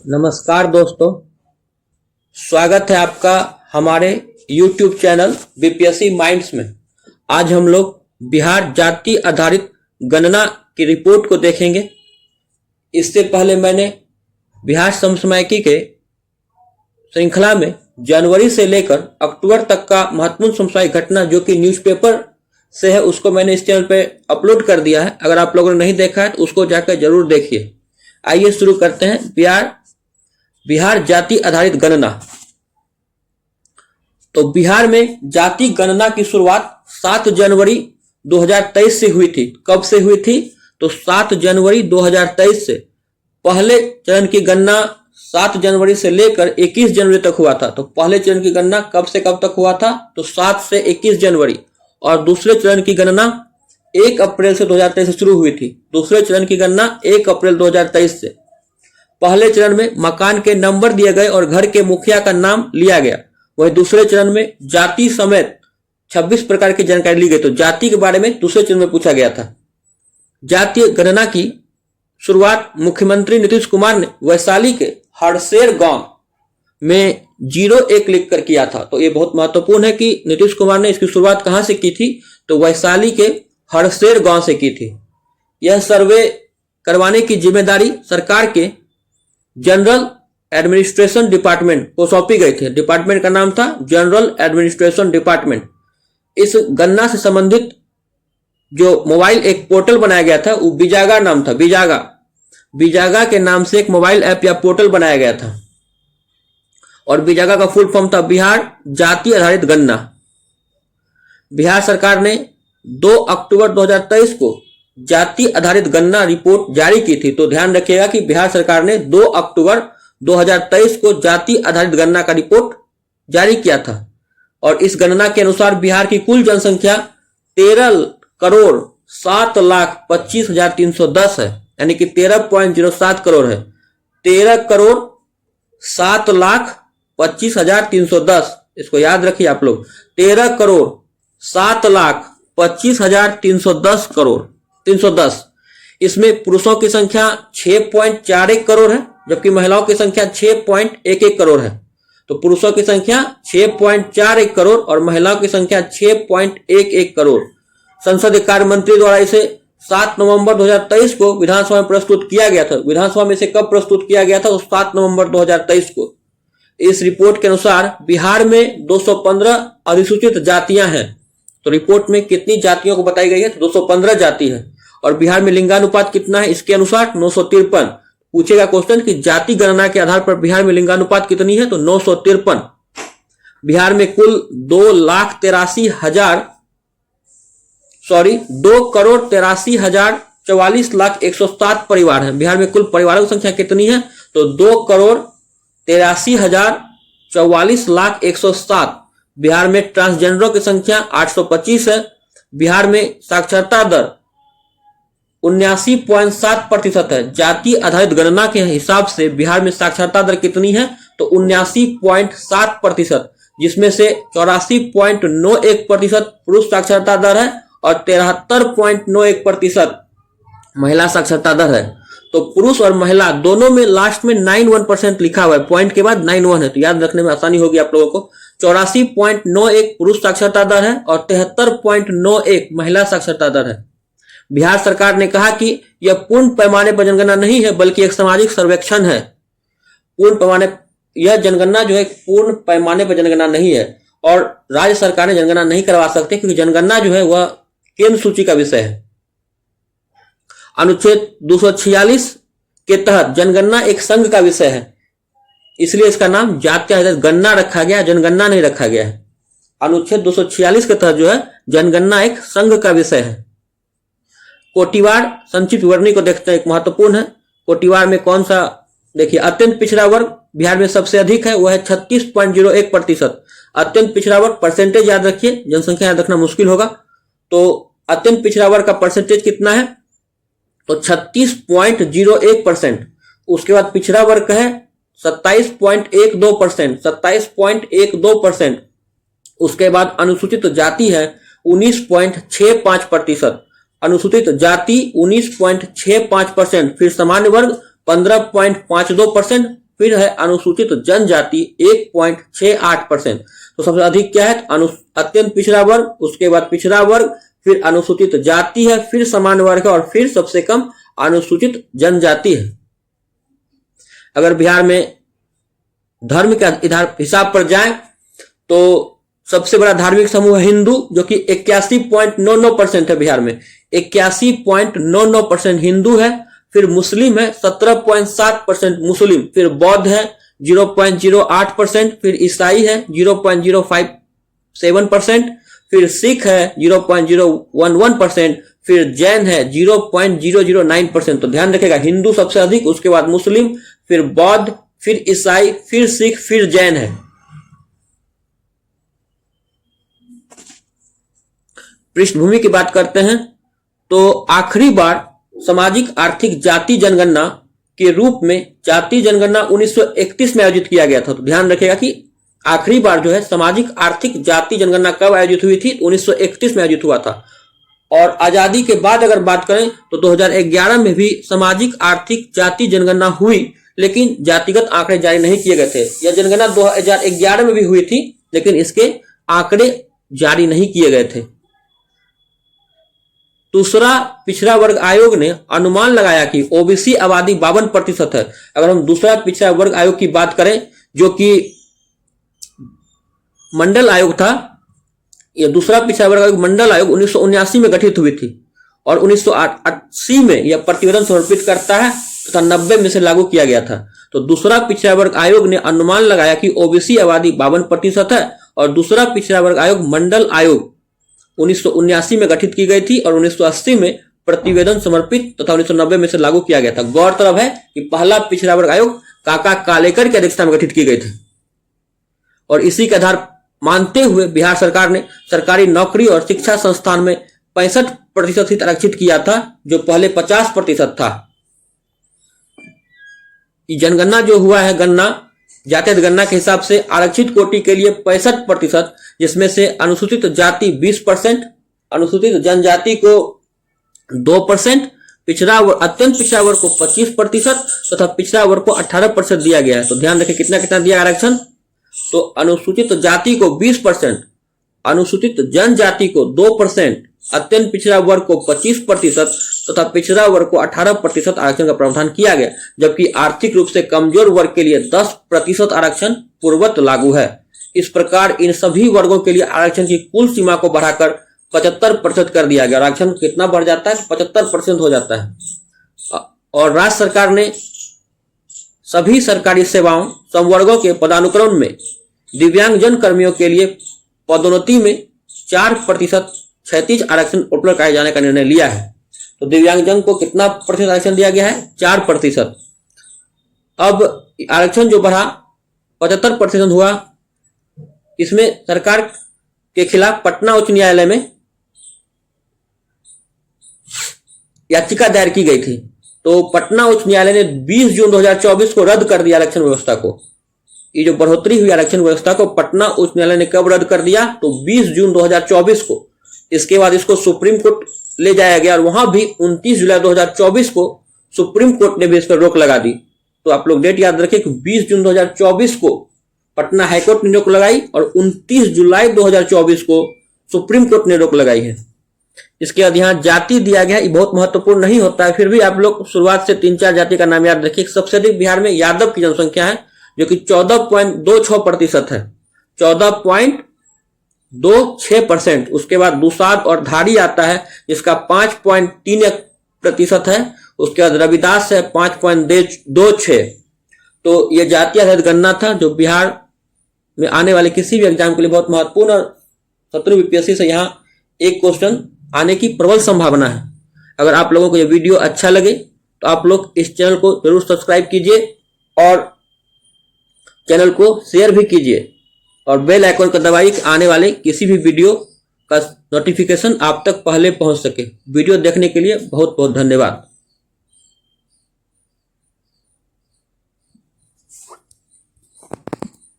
नमस्कार दोस्तों, स्वागत है आपका हमारे YouTube चैनल बीपीएससी माइंड्स में। आज हम लोग बिहार जाति आधारित गणना की रिपोर्ट को देखेंगे। इससे पहले मैंने बिहार समसामयिकी के श्रृंखला में जनवरी से लेकर अक्टूबर तक का महत्वपूर्ण समसामयिक घटना जो कि न्यूज़पेपर से है उसको मैंने इस चैनल पे अपलोड कर दिया है। अगर आप लोगों ने नहीं देखा है तो उसको जाकर जरूर देखिए। आइए शुरू करते हैं। बिहार जाति आधारित गणना। तो बिहार में जाति गणना की शुरुआत 7 जनवरी 2023 से हुई थी। कब से हुई थी? तो 7 जनवरी 2023 से। पहले चरण की गणना 7 जनवरी से लेकर 21 जनवरी तक हुआ था। तो पहले चरण की गणना कब से कब तक हुआ था? तो 7 से 21 जनवरी। और दूसरे चरण की गणना 1 अप्रैल से 2023 से शुरू हुई थी। दूसरे चरण की गणना 1 अप्रैल 2023 से। पहले चरण में मकान के नंबर दिए गए और घर के मुखिया का नाम लिया गया। वही दूसरे चरण में जाति समेत 26 प्रकार की जानकारी ली गई। तो जाति के बारे में दूसरे चरण में पूछा गया था। जातीय गणना की शुरुआत मुख्यमंत्री नीतीश कुमार ने वैशाली के हरसेर गांव में 01 लिखकर किया था। तो ये बहुत महत्वपूर्ण है कि नीतीश कुमार ने इसकी शुरुआत कहां से की थी? तो वैशाली के हरसेर गांव से की थी। यह सर्वे करवाने की जिम्मेदारी सरकार के जनरल एडमिनिस्ट्रेशन डिपार्टमेंट को सौंपी गई थी। डिपार्टमेंट का नाम था जनरल एडमिनिस्ट्रेशन डिपार्टमेंट। इस गणना से संबंधित जो मोबाइल एक पोर्टल बनाया गया था वो बिजागा नाम था। बिजागा के नाम से एक मोबाइल ऐप या पोर्टल बनाया गया था और बिजागा का फुल फॉर्म था बिहार जाति आधारित गणना। बिहार सरकार ने 2 अक्टूबर 2023 को जाति आधारित गणना रिपोर्ट जारी की थी। तो ध्यान रखिएगा कि बिहार सरकार ने 2 अक्टूबर 2023 को जाति आधारित गणना का रिपोर्ट जारी किया था। और इस गणना के अनुसार बिहार की कुल जनसंख्या 13,07,25,310 है, यानी कि 13.07 करोड़ है। 13,07,25,310, इसको याद रखिए आप लोग। 13,07,25,310 इसमें पुरुषों की संख्या 6.41 करोड़ है जबकि महिलाओं की संख्या 6.11 करोड़ है। तो पुरुषों की संख्या 6.41 करोड़ और महिलाओं की संख्या 6.11 करोड़। संसदीय कार्य मंत्री द्वारा इसे 7 नवंबर 2023 को विधानसभा में प्रस्तुत किया गया था। विधानसभा में इसे कब प्रस्तुत किया गया था? 7 नवंबर 2023 को। इस रिपोर्ट के अनुसार बिहार में 215 अधिसूचित जातियां हैं। तो रिपोर्ट में कितनी जातियों को बताई गई है? 215 जाति है। और बिहार में लिंगानुपात कितना है? इसके अनुसार 953। पूछेगा क्वेश्चन कि जाति गणना के आधार पर बिहार में लिंगानुपात कितनी है? तो 953। बिहार में कुल 2,83,044,107 परिवार है। बिहार में कुल परिवारों की संख्या कितनी है? तो 2,83,044,107। बिहार में ट्रांसजेंडरों की संख्या 825 है। बिहार में साक्षरता दर 79.7% है। जाति आधारित गणना के हिसाब से बिहार में साक्षरता दर कितनी है? तो 79.7%, जिसमें से 84.91% पुरुष साक्षरता दर है और 73.91% महिला साक्षरता दर है। तो पुरुष और महिला दोनों में लास्ट में 91% लिखा हुआ है। पॉइंट के बाद 91 है, तो याद रखने में आसानी होगी आप लोगों को। 84.91 पुरुष साक्षरता दर है और 73.91 महिला साक्षरता दर है। बिहार सरकार ने कहा कि यह पूर्ण पैमाने पर जनगणना नहीं है बल्कि एक सामाजिक सर्वेक्षण है। यह जनगणना जो है पूर्ण पैमाने पर जनगणना नहीं है और राज्य सरकार जनगणना नहीं करवा सकते क्योंकि जनगणना जो है वह केंद्र सूची का विषय है। अनुच्छेद 246 के तहत जनगणना एक संघ का विषय है, इसलिए इसका नाम जाति आधारित गणना रखा गया, जनगणना नहीं रखा गया है। अनुच्छेद 246 के तहत जो है जनगणना एक संघ का विषय है। कोटिवार संक्षिप्त विवरणी को देखते हैं, एक महत्वपूर्ण है। कोटिवार में कौन सा? देखिए, अत्यंत पिछड़ा वर्ग बिहार में सबसे अधिक है, वह है 36.01%। अत्यंत पिछड़ा वर्ग परसेंटेज याद रखिए, जनसंख्या याद रखना मुश्किल होगा। तो अत्यंत पिछड़ा वर्ग का परसेंटेज कितना है? तो 36.01%। उसके बाद पिछड़ा वर्ग का है 27.12%, 27.12%। उसके बाद अनुसूचित जाति है 19.65%। अनुसूचित जाति 19.65%, फिर सामान्य वर्ग 15.52%, फिर है अनुसूचित जनजाति 1.68%। तो सबसे अधिक क्या है? अत्यंत पिछड़ा वर्ग, उसके बाद पिछड़ा वर्ग, फिर अनुसूचित जाति है, फिर सामान्य वर्ग है और फिर सबसे कम अनुसूचित जनजाति है। अगर बिहार में धर्म के हिसाब पर जाएं तो सबसे बड़ा धार्मिक समूह है हिंदू, जो कि 81.99% है बिहार में। 81.99% हिंदू है। फिर मुस्लिम है 17.7% मुस्लिम, फिर बौद्ध है 0.08%, फिर ईसाई है 0.057%, फिर सिख है 0.011%, फिर जैन है 0.009%। तो ध्यान रखिएगा, हिंदू सबसे अधिक, उसके बाद मुस्लिम, फिर बौद्ध, फिर ईसाई, फिर सिख, फिर जैन है। पृष्ठभूमि की बात करते हैं तो आखिरी बार सामाजिक आर्थिक जाति जनगणना के रूप में जाति जनगणना 1931 में आयोजित किया गया था। तो ध्यान रखिएगा कि आखिरी बार जो है सामाजिक आर्थिक जाति जनगणना कब आयोजित हुई थी? 1931 में आयोजित हुआ था। और आजादी के बाद अगर बात करें तो 2011 में भी सामाजिक आर्थिक जाति जनगणना हुई, लेकिन जातिगत आंकड़े जारी नहीं किए गए थे। यह जनगणना 2011 में भी हुई थी, लेकिन इसके आंकड़े जारी नहीं किए गए थे। दूसरा पिछड़ा वर्ग आयोग ने अनुमान लगाया कि ओबीसी आबादी 52% है। अगर हम दूसरा पिछड़ा वर्ग आयोग की बात करें, जो कि मंडल आयोग था, यह दूसरा पिछड़ा वर्ग आयोग मंडल आयोग 1979 में गठित हुई थी और 1980 में यह प्रतिवेदन समर्पित करता है तथा 90 में से लागू किया गया था। तो दूसरा पिछड़ा वर्ग आयोग ने अनुमान लगाया कि ओबीसी आबादी 52% है और दूसरा पिछड़ा वर्ग आयोग मंडल आयोग 1979 में गठित की गई थी और 1980 में प्रतिवेदन समर्पित तथा 1990 में से लागू किया गया था। गौरतलब है कि पहला पिछड़ा वर्ग आयोग काका कालेकर की अध्यक्षता में गठित की गई थी और इसी के आधार मानते हुए बिहार सरकार ने सरकारी नौकरी और शिक्षा संस्थान में 65% सीट आरक्षित किया था, जो पहले 50% था। जनगणना जो हुआ है, गणना जातिगत गणना के हिसाब से आरक्षित कोटि के लिए 65%, जिसमें से अनुसूचित जाति 20%, अनुसूचित जनजाति को 2%, पिछड़ा अत्यंत पिछड़ा वर्ग को 25% तथा पिछड़ा वर्ग को 18% दिया गया है। तो ध्यान रखें कितना कितना दिया आरक्षण। तो अनुसूचित जाति को 20%, अनुसूचित जनजाति को 2%, अत्यंत पिछड़ा वर्ग को 25% तथा पिछड़ा वर्ग को 18% आरक्षण का प्रावधान किया गया, जबकि आर्थिक रूप से कमजोर वर्ग के लिए 10% आरक्षण पूर्ववत लागू है। इस प्रकार इन सभी वर्गों के लिए आरक्षण की कुल सीमा को बढ़ाकर 75% कर दिया गया। आरक्षण कितना बढ़ जाता है? 75% हो जाता है। और राज्य सरकार ने सभी सरकारी सेवाओं संवर्गों के पदानुक्रम में दिव्यांगजन कर्मियों के लिए पदोन्नति में 4% क्षैतिज आरक्षण उपलब्ध कराए जाने का निर्णय लिया है। तो दिव्यांगजन को कितना प्रतिशत आरक्षण दिया गया है? 4%। अब आरक्षण जो बढ़ा 75% हुआ, इसमें सरकार के खिलाफ पटना उच्च न्यायालय में याचिका दायर की गई थी। तो पटना उच्च न्यायालय ने 20 जून 2024 को रद्द कर दिया आरक्षण व्यवस्था को। ये जो बढ़ोतरी हुई आरक्षण व्यवस्था को पटना उच्च न्यायालय ने कब रद्द कर दिया? तो 20 जून 2024 को। इसके बाद इसको सुप्रीम कोर्ट ले जाया गया और वहां भी 29 जुलाई 2024 को सुप्रीम कोर्ट ने भी इस पर रोक लगा दी। तो आप लोग डेट याद रखें कि 20 जून 2024 को पटना हाईकोर्ट ने रोक लगाई और 29 जुलाई 2024 को सुप्रीम कोर्ट ने रोक लगाई है। इसके बाद यहाँ जाति दिया गया, ये बहुत महत्वपूर्ण नहीं होता है, फिर भी आप लोग शुरुआत से 3-4 जाति का नाम याद रखिए। सबसे अधिक बिहार में यादव की जनसंख्या है, जो कि 14.26% है, 14.26%। उसके बाद दुसाद और धारी आता है, जिसका 5.31% है। उसके बाद रविदास है 5.26। तो यह जातीय आधारित गणना था, जो बिहार में आने वाले किसी भी एग्जाम के लिए बहुत महत्वपूर्ण और 17 बीपीएससी से यहाँ एक क्वेश्चन आने की प्रबल संभावना है। अगर आप लोगों को यह वीडियो अच्छा लगे तो आप लोग इस चैनल को जरूर सब्सक्राइब कीजिए और चैनल को शेयर भी कीजिए और बेल आइकन को दबाइए कि आने वाले किसी भी वीडियो का नोटिफिकेशन आप तक पहले पहुंच सके। वीडियो देखने के लिए बहुत बहुत धन्यवाद।